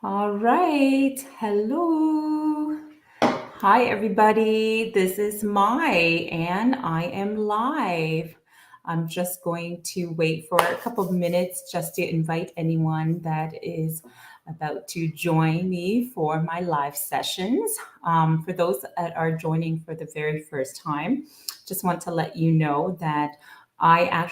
All right. Hello. Hi, everybody. This is Mai, and I am live. I'm just going to wait for a couple of minutes just to invite anyone that is about to join me for my live sessions. For those that are joining for the very first time, just want to let you know that I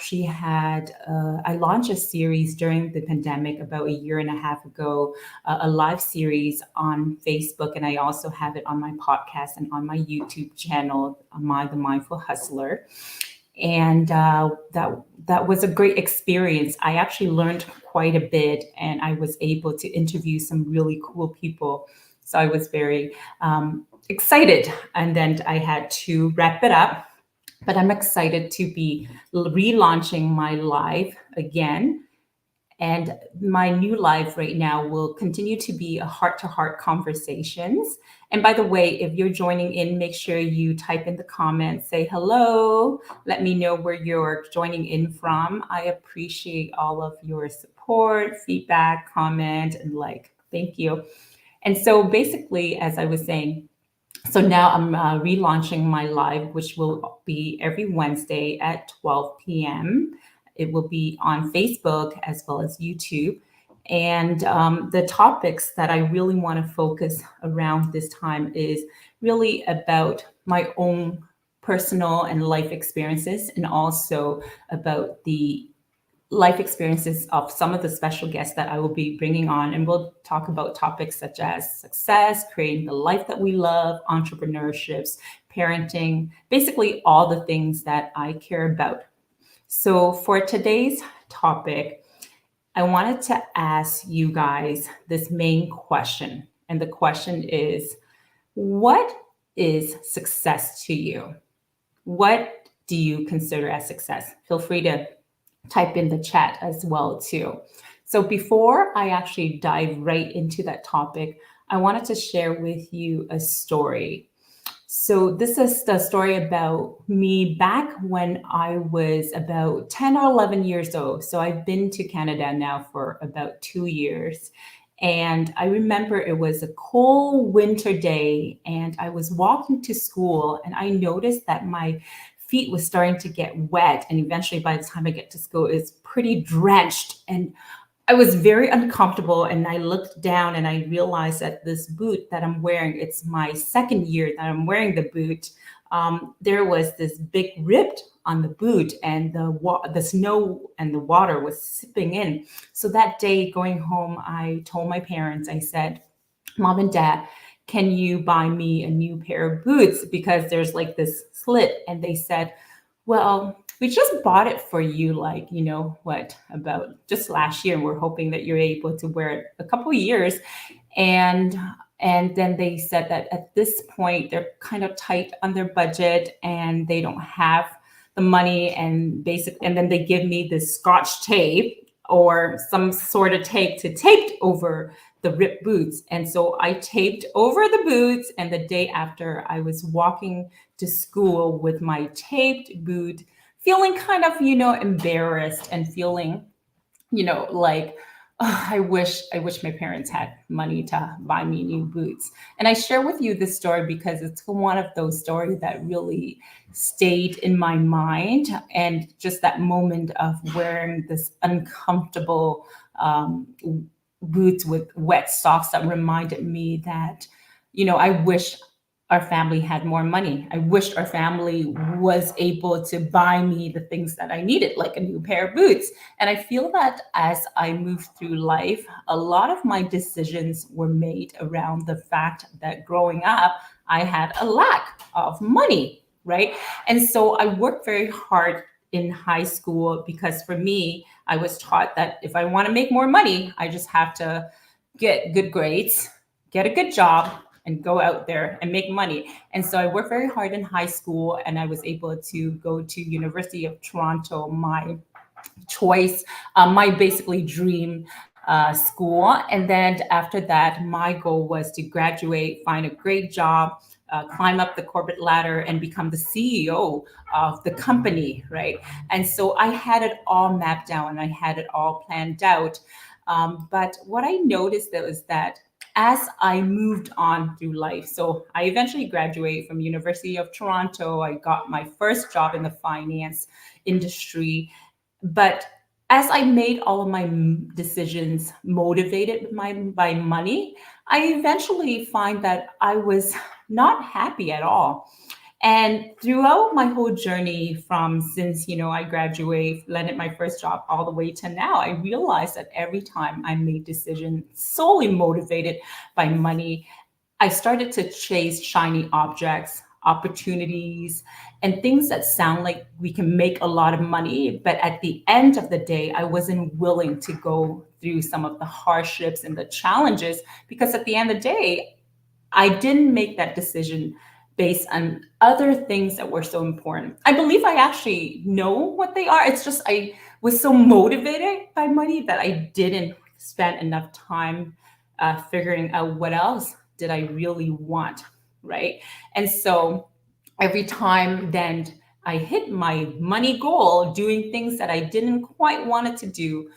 launched a series during the pandemic about a year and a half ago, a live series on Facebook, and I also have it on my podcast and on my YouTube channel, the Mindful Hustler. And that was a great experience. I actually learned quite a bit, and I was able to interview some really cool people. So I was very excited, and then I had to wrap it up. But I'm excited to be relaunching my live again, and my new live right now will continue to be a heart to heart conversations. And by the way, if you're joining in, make sure you type in the comments, say hello, let me know where you're joining in from. I appreciate all of your support, feedback, comment, and like. Thank you. And so basically, as I was saying, so now I'm relaunching my live, which will be every Wednesday at 12 p.m. It will be on Facebook as well as YouTube. And the topics that I really want to focus around this time is really about my own personal and life experiences, and also about the life experiences of some of the special guests that I will be bringing on. And we'll talk about topics such as success, creating the life that we love, entrepreneurships, parenting, basically all the things that I care about. So for today's topic, I wanted to ask you guys this main question. And the question is, what is success to you? What do you consider as success? Feel free to type in the chat as well too. So before I actually dive right into that topic, I wanted to share with you a story. So this is the story about me back when I was about 10 or 11 years old. So I've been to Canada now for about 2 years. And I remember it was a cold winter day, and I was walking to school, and I noticed that my feet was starting to get wet. And eventually, by the time I get to school, it's pretty drenched. And I was very uncomfortable, and I looked down and I realized that this boot that I'm wearing, it's my second year that I'm wearing the boot. There was this big rip on the boot, and the snow and the water was sipping in. So that day going home, I told my parents, I said, Mom and Dad, can you buy me a new pair of boots? Because there's like this slit. And they said, well, we just bought it for you, like, what, about just last year. And we're hoping that you're able to wear it a couple of years. And and then they said that at this point they're kind of tight on their budget and they don't have the money, and then they give me this scotch tape or some sort of tape to tape over the ripped boots. And so I taped over the boots, and the day after I was walking to school with my taped boot, feeling kind of, embarrassed and feeling, like, "Oh, I wish my parents had money to buy me new boots." And I share with you this story because it's one of those stories that really stayed in my mind, and just that moment of wearing this uncomfortable boots with wet socks that reminded me that, I wish our family had more money. I wished our family was able to buy me the things that I needed, like a new pair of boots. And I feel that as I move through life, a lot of my decisions were made around the fact that growing up, I had a lack of money, right? And so I worked very hard in high school because for me, I was taught that if I want to make more money, I just have to get good grades, get a good job, and go out there and make money. And so I worked very hard in high school, and I was able to go to University of Toronto, my choice, my basically dream school. And then after that, my goal was to graduate, find a great job, climb up the corporate ladder, and become the CEO of the company, right? And so I had it all mapped out and I had it all planned out. But what I noticed that was that as I moved on through life, so I eventually graduated from University of Toronto. I got my first job in the finance industry, but as I made all of my decisions motivated by money, I eventually find that I was not happy at all. And throughout my whole journey from since, I graduated, landed my first job all the way to now, I realized that every time I made decisions solely motivated by money, I started to chase shiny objects, opportunities, and things that sound like we can make a lot of money. But at the end of the day, I wasn't willing to go through some of the hardships and the challenges because at the end of the day, I didn't make that decision based on other things that were so important. I believe I actually know what they are. It's just I was so motivated by money that I didn't spend enough time figuring out what else did I really want, right? And so every time then I hit my money goal doing things that I didn't quite want it to do,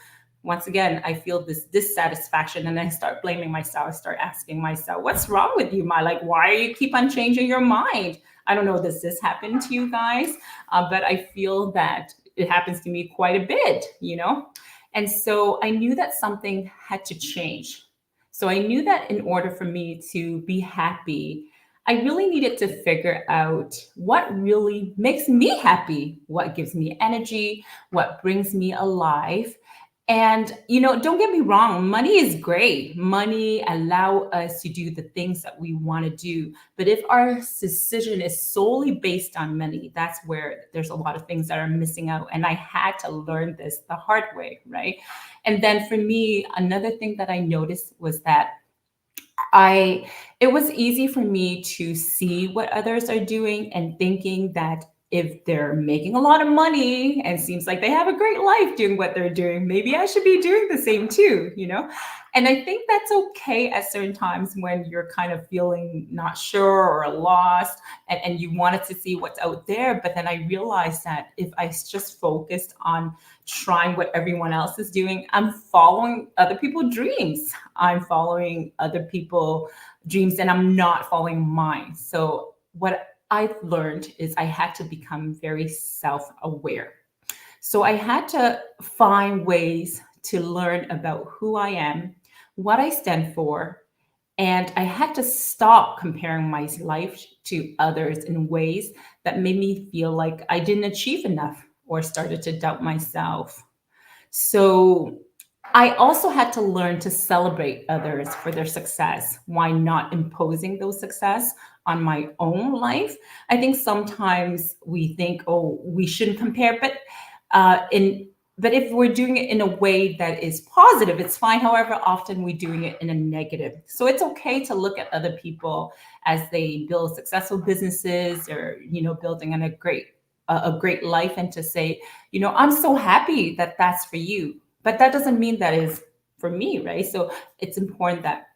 once again, I feel this dissatisfaction and I start blaming myself. I start asking myself, what's wrong with you, my? Like, why are you keep on changing your mind? I don't know, does this happen to you guys? But I feel that it happens to me quite a bit. And so I knew that something had to change. So I knew that in order for me to be happy, I really needed to figure out what really makes me happy, what gives me energy, what brings me alive. And don't get me wrong, money is great. Money allow us to do the things that we want to do. But if our decision is solely based on money, that's where there's a lot of things that are missing out. And I had to learn this the hard way, right? And then for me, another thing that I noticed was that I it was easy for me to see what others are doing and thinking that if they're making a lot of money and seems like they have a great life doing what they're doing, maybe I should be doing the same too. And I think that's okay at certain times when you're kind of feeling not sure or lost and you wanted to see what's out there. But then I realized that if I just focused on trying what everyone else is doing, I'm following other people's dreams. I'm following other people's dreams and I'm not following mine. So what I've learned is I had to become very self-aware. So I had to find ways to learn about who I am, what I stand for, and I had to stop comparing my life to others in ways that made me feel like I didn't achieve enough or started to doubt myself. So I also had to learn to celebrate others for their success. Why not imposing those success on my own life? I think sometimes we think, oh, we shouldn't compare, in but if we're doing it in a way that is positive, it's fine. However, often we're doing it in a negative. So it's okay to look at other people as they build successful businesses or building on a great life and to say, I'm so happy that that's for you. But that doesn't mean that is for me, right? So it's important that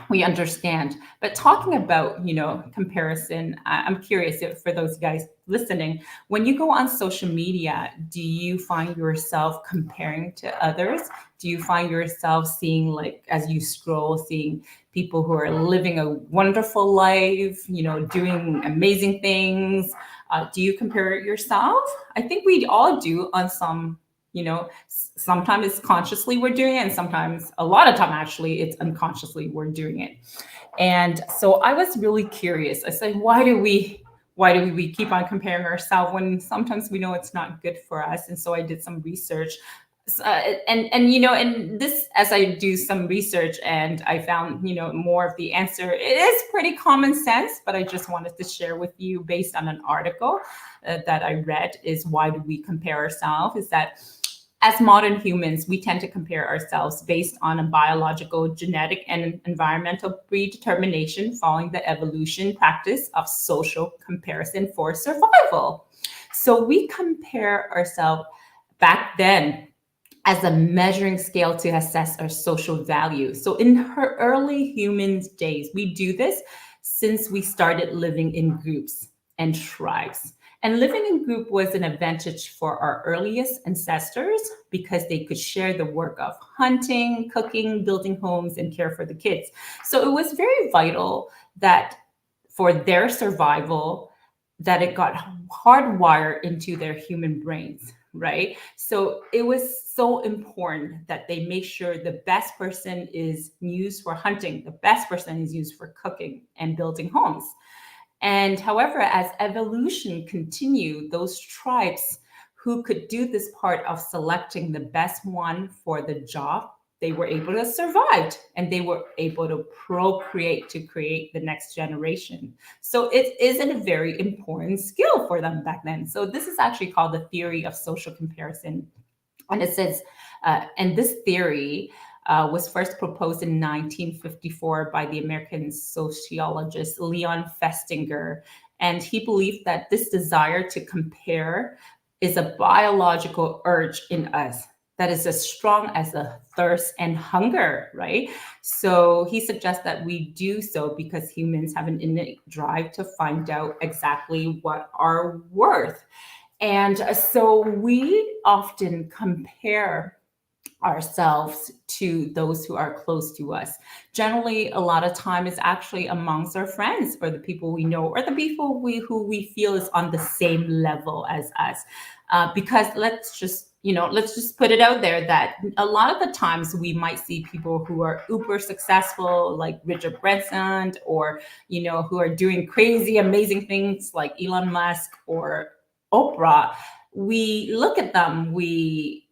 we understand. But talking about, comparison, I'm curious if, for those guys listening, when you go on social media, do you find yourself comparing to others? Do you find yourself seeing, like, as you scroll, seeing people who are living a wonderful life, doing amazing things? Do you compare yourself? I think we all do on some, sometimes it's consciously we're doing it, and sometimes, a lot of time actually, it's unconsciously we're doing it. And so I was really curious. I said, why do we keep on comparing ourselves when sometimes we know it's not good for us? And so I did some research. And this, as I do some research, and I found more of the answer. It is pretty common sense, but I just wanted to share with you based on an article that I read. Is why do we compare ourselves? Is that as modern humans, we tend to compare ourselves based on a biological, genetic, and environmental predetermination following the evolution practice of social comparison for survival. So we compare ourselves back then as a measuring scale to assess our social value. So in her early humans days, we do this since we started living in groups and tribes. And living in group was an advantage for our earliest ancestors because they could share the work of hunting, cooking, building homes, and care for the kids. So it was very vital that for their survival, that it got hardwired into their human brains, right? So it was so important that they make sure the best person is used for hunting, the best person is used for cooking and building homes. And however, as evolution continued, those tribes who could do this part of selecting the best one for the job, they were able to survive and they were able to procreate to create the next generation. So it is a very important skill for them back then. So this is actually called the theory of social comparison. And it says, and this theory was first proposed in 1954 by the American sociologist Leon Festinger. And he believed that this desire to compare is a biological urge in us that is as strong as a thirst and hunger, right? So he suggests that we do so because humans have an innate drive to find out exactly what our worth. And so we often compare ourselves to those who are close to us. Generally, a lot of time is actually amongst our friends or the people we know or the people who we feel is on the same level as us. Because let's just put it out there that a lot of the times we might see people who are uber successful, like Richard Branson, or who are doing crazy, amazing things like Elon Musk or Oprah. We look at them, we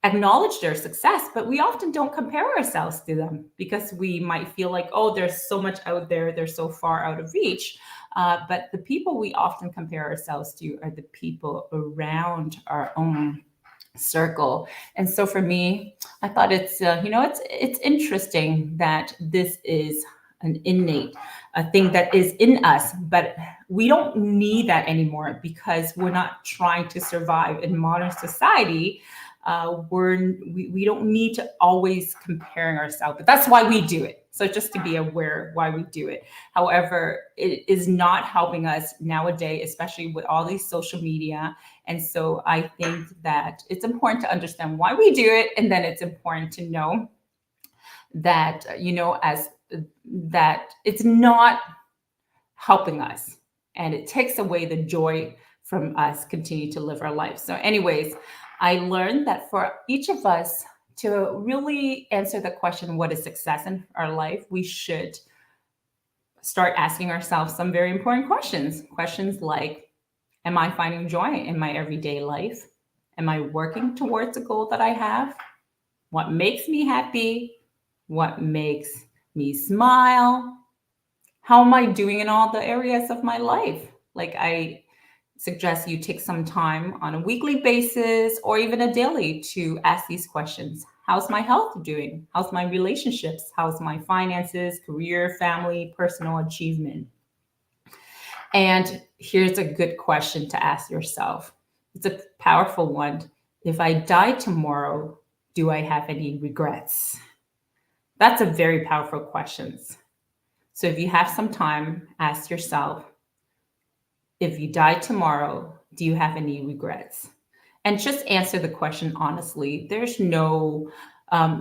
acknowledge their success, but we often don't compare ourselves to them because we might feel like, oh, there's so much out there, they're so far out of reach. But the people we often compare ourselves to are the people around our own circle. And so for me, I thought it's interesting that this is an innate a thing that is in us, but we don't need that anymore because we're not trying to survive in modern society. We don't need to always comparing ourselves, but that's why we do it. So just to be aware why we do it. However, it is not helping us nowadays, especially with all these social media. And so I think that it's important to understand why we do it, and then it's important to know that as that it's not helping us, and it takes away the joy from us continue to live our life. So anyways, I learned that for each of us to really answer the question, what is success in our life, we should start asking ourselves some very important questions. Questions like, am I finding joy in my everyday life? Am I working towards a goal that I have? What makes me happy? What makes me smile? How am I doing in all the areas of my life? Like, I suggest you take some time on a weekly basis or even a daily to ask these questions. How's my health doing? How's my relationships? How's my finances, career, family, personal achievement? And here's a good question to ask yourself. It's a powerful one. If I die tomorrow, do I have any regrets? That's a very powerful question. So if you have some time, ask yourself, if you die tomorrow, do you have any regrets? And just answer the question honestly. There's no,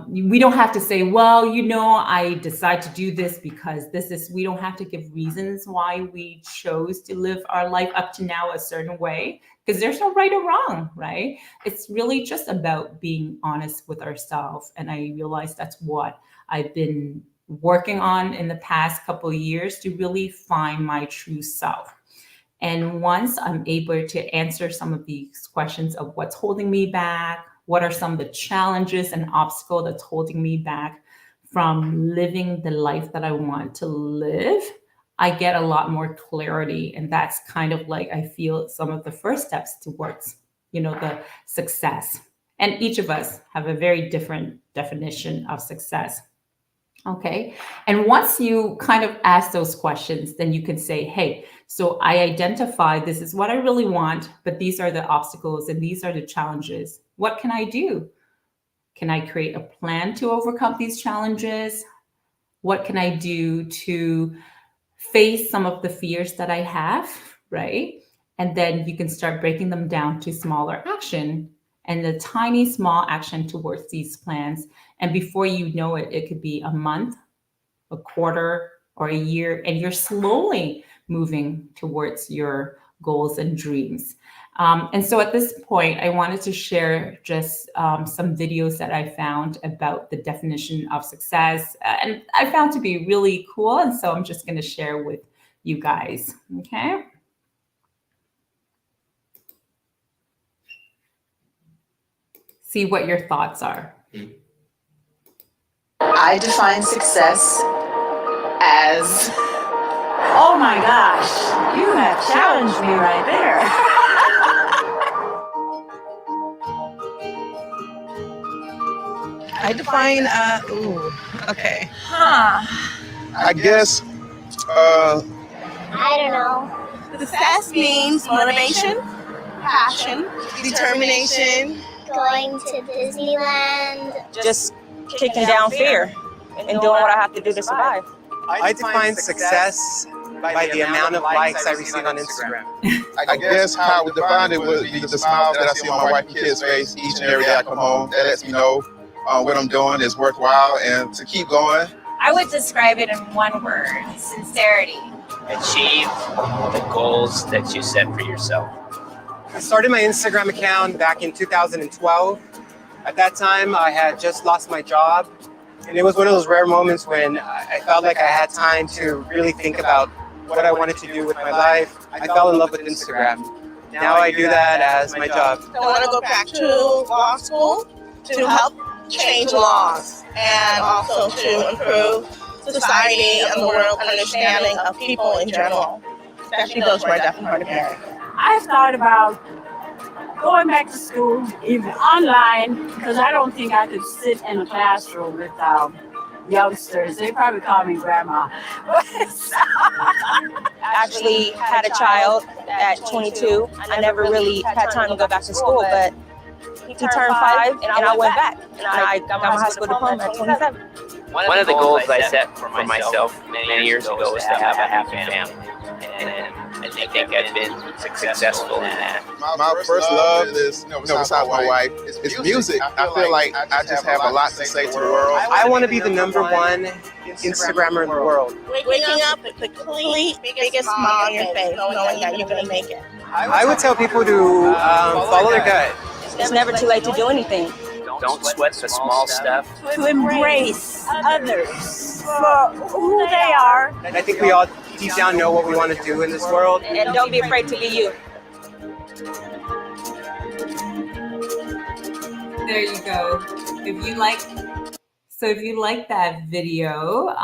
we don't have to say, well, I decide to do this because we don't have to give reasons why we chose to live our life up to now a certain way, because there's no right or wrong, right? It's really just about being honest with ourselves. And I realize that's what I've been working on in the past couple of years to really find my true self. And once I'm able to answer some of these questions of what's holding me back, what are some of the challenges and obstacles that's holding me back from living the life that I want to live, I get a lot more clarity. And that's kind of like, I feel some of the first steps towards, the success. And each of us have a very different definition of success. Okay. And once you kind of ask those questions, then you can say, hey, so I identify this is what I really want, but these are the obstacles and these are the challenges. What can I do? Can I create a plan to overcome these challenges? What can I do to face some of the fears that I have? Right. And then you can start breaking them down to smaller action and a tiny small action towards these plans. And before you know it, it could be a month, a quarter, or a year, and you're slowly moving towards your goals and dreams. And so at this point, I wanted to share just some videos that I found about the definition of success, and I found to be really cool. And so I'm just going to share with you guys. Okay. See what your thoughts are. I define success as... Oh my gosh, you have challenged me right there. I define, okay. I guess, I don't know. Success means motivation, passion, determination. Going to Disneyland. Just kicking down fear and doing what I have to do to survive. I define success by the amount of likes I receive on Instagram. I guess how I would define it would be the smiles that I see on my wife and kids' face each and every day I come home. That lets me know what I'm doing is worthwhile and to keep going. I would describe it in one word: sincerity. Achieve the goals that you set for yourself. I started my Instagram account back in 2012. At that time, I had just lost my job. And it was one of those rare moments when I felt like I had time to really think about what I wanted to do with my life. I fell in love with Instagram. Now I do that as my job. I want to go back to law school to help change laws and also to improve society and the world understanding of people in general, especially those who are deaf and hard of hearing. I've thought about going back to school, even online, because I don't think I could sit in a classroom with youngsters. They probably call me grandma. Actually had a child at 22. I never really had time to go back to school, but he turned 5 and I went back. And I got my high school diploma at 27. One of the goals I set for myself many years ago was to have a happy family. And I think I've been successful in that. My first love is, besides my wife, is music. I feel like I just have a lot to say to the world. I want to be the #1 Instagrammer in the world. Waking up with the complete biggest smile on your face, knowing that you're going to make it. I would tell people to follow their gut. It's never too late to do anything. Don't sweat the small stuff. To embrace others for who they are. I think we all deep down know what we want to do in this world. And don't be afraid to be you. There you go. If you like that video,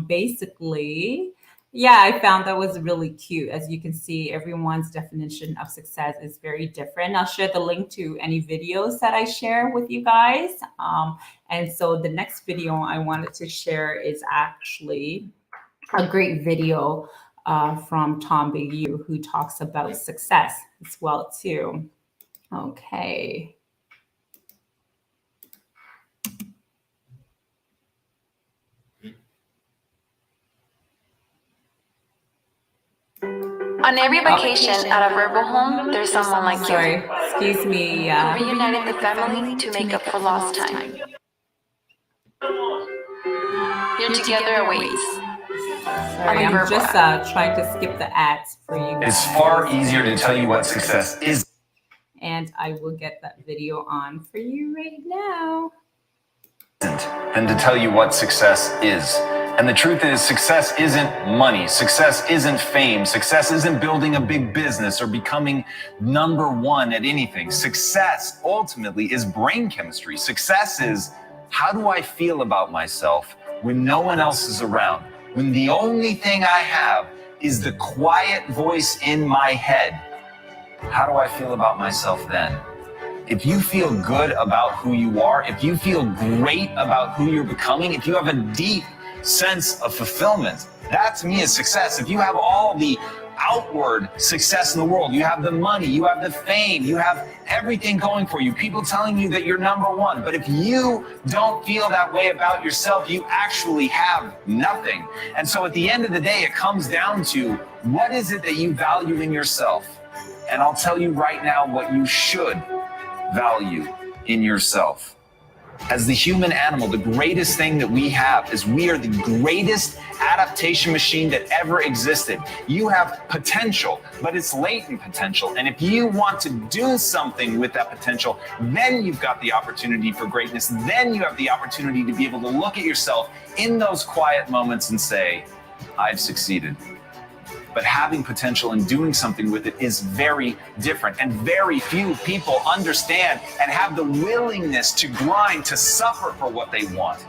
basically, yeah, I found that was really cute. As you can see, everyone's definition of success is very different. I'll share the link to any videos that I share with you guys. And so the next video I wanted to share is actually a great video from Tom Bilyeu, who talks about success as well too. Okay. On every vacation at a verbal home, there's someone like Sorry, you. excuse me. Who reunited the family to make up for lost time. You're together always. Sorry, I'm just trying to skip the ads for you guys. It's far easier to tell you what success is. And I will get that video on for you right now. Than to tell you what success is. And the truth is, success isn't money. Success isn't fame. Success isn't building a big business or becoming #1 at anything. Success ultimately is brain chemistry. Success is, how do I feel about myself when no one else is around? When the only thing I have is the quiet voice in my head. How do I feel about myself then? If you feel good about who you are, if you feel great about who you're becoming, if you have a deep sense of fulfillment, that to me is success. If you have all the outward success in the world, you have the money, you have the fame, you have everything going for you, people telling you that you're #1. But if you don't feel that way about yourself, you actually have nothing. And so at the end of the day, it comes down to, what is it that you value in yourself? And I'll tell you right now what you should value in yourself. As the human animal, the greatest thing that we have is we are the greatest adaptation machine that ever existed. You have potential, but it's latent potential. And if you want to do something with that potential, then you've got the opportunity for greatness. Then you have the opportunity to be able to look at yourself in those quiet moments and say, I've succeeded. But having potential and doing something with it is very different. And very few people understand and have the willingness to grind, to suffer for what they want.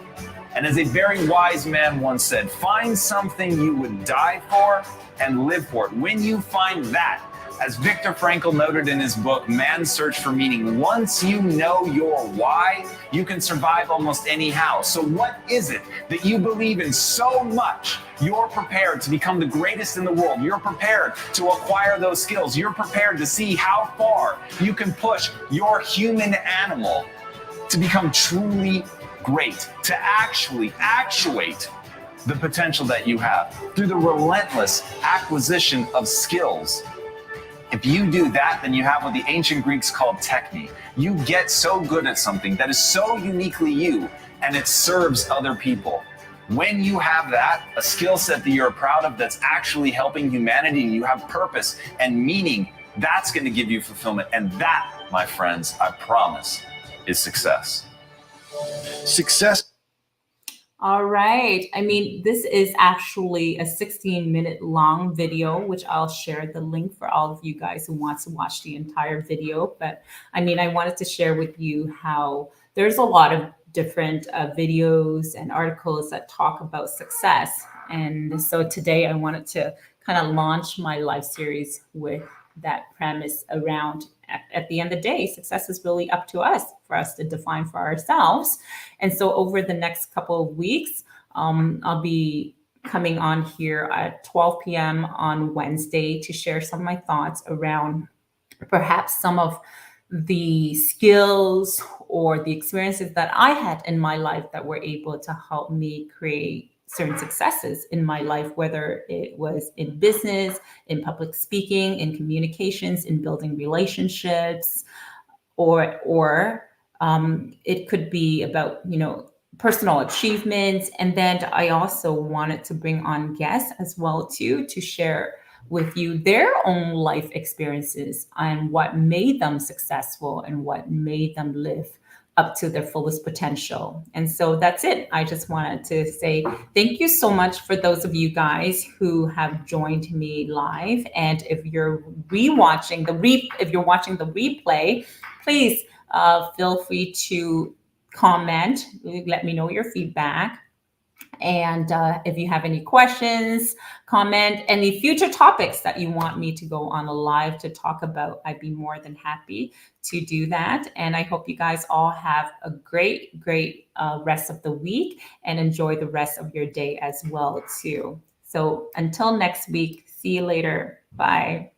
And as a very wise man once said, find something you would die for and live for it. When you find that, as Viktor Frankl noted in his book, Man's Search for Meaning, once you know your why, you can survive almost anyhow. So what is it that you believe in so much? You're prepared to become the greatest in the world. You're prepared to acquire those skills. You're prepared to see how far you can push your human animal to become truly great, to actually actuate the potential that you have through the relentless acquisition of skills. If you do that, then you have what the ancient Greeks called techne. You get so good at something that is so uniquely you, and it serves other people. When you have that, a skill set that you're proud of that's actually helping humanity, and you have purpose and meaning, that's going to give you fulfillment. And that, my friends, I promise, is success. Success. All right. I mean, this is actually a 16-minute long video, which I'll share the link for all of you guys who want to watch the entire video. But I mean, I wanted to share with you how there's a lot of different videos and articles that talk about success. And so today I wanted to kind of launch my live series with that premise around at the end of the day, success is really up to us, for us to define for ourselves. And so over the next couple of weeks, I'll be coming on here at 12 p.m. on Wednesday to share some of my thoughts around perhaps some of the skills or the experiences that I had in my life that were able to help me create certain successes in my life, whether it was in business, in public speaking, in communications, in building relationships, or it could be about, personal achievements. And then I also wanted to bring on guests as well too, to share with you their own life experiences and what made them successful and what made them live up to their fullest potential. And so that's it. I just wanted to say thank you so much for those of you guys who have joined me live. And if you're watching the replay, please feel free to comment. Let me know your feedback. And if you have any questions, comment, any future topics that you want me to go on a live to talk about, I'd be more than happy to do that. And I hope you guys all have a great rest of the week and enjoy the rest of your day as well too. So until next week, see you later. Bye.